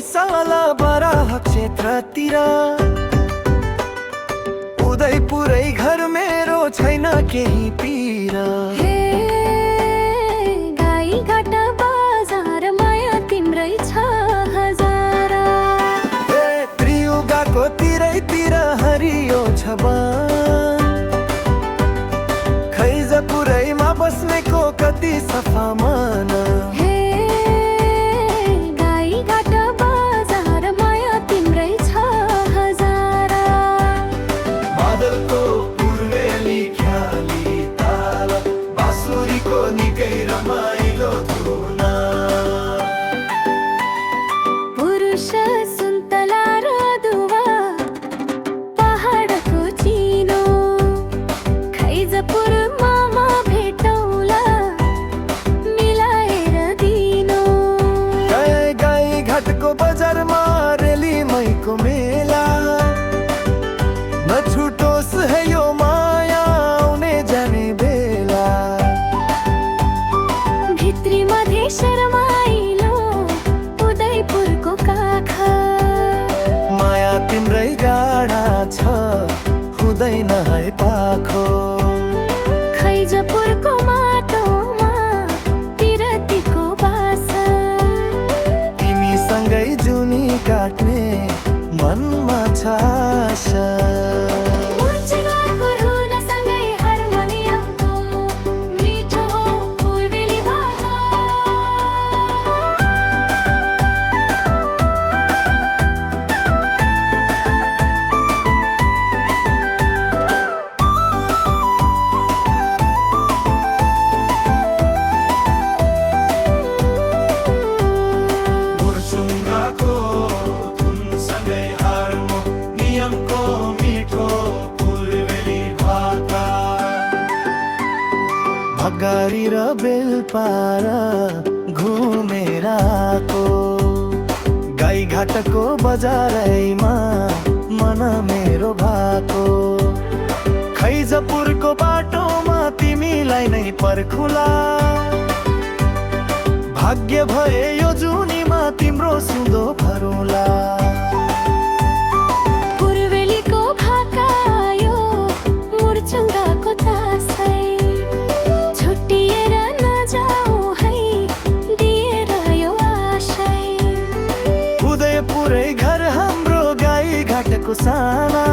साला बराह क्षेत्रतिर उदयपुरै घर मेरो छैन केही पीर। गाईघाट बजार माया तिम्रै छ हजार। त्रियुगाको तिरैतिर हरियो छ वन, खैजपुरैमा बस्नेको कति सफा मन। पुरुष सुन्तला र दुवा पहाडको चिनो, खैजपुर मामा भेटौला मिलाएर दिनो। गाईघाटको बजारमा रेली मैको मेला, नछुटोस् है यो माया आउने जाने बेला। भित्री मधेश रमाइलो उदयपुरको काखा, माया तिम्रै गाढा छ हुँदैन है पाखो। खैजपुरको माटोमा पिरतीको बास, तिमीसँगै जुनी काट्ने मनमा छ आशा। भगारी र बेलपारा घुमेर आको, गाईघाटको बजारैमा मन मेरो भएको। खैजपुरको बाटोमा तिमीलाई नै पर्खुला, भाग्य भए यो जुनीमा तिम्रो सुधो भरुला। पूर्वेलीको भाका आयो मुर्चुङ्गाको तासै, छुट्टिएर नजाऊ है दिएर यो आशै। उदयपुरै घर हाम्रो गाईघाटको साना,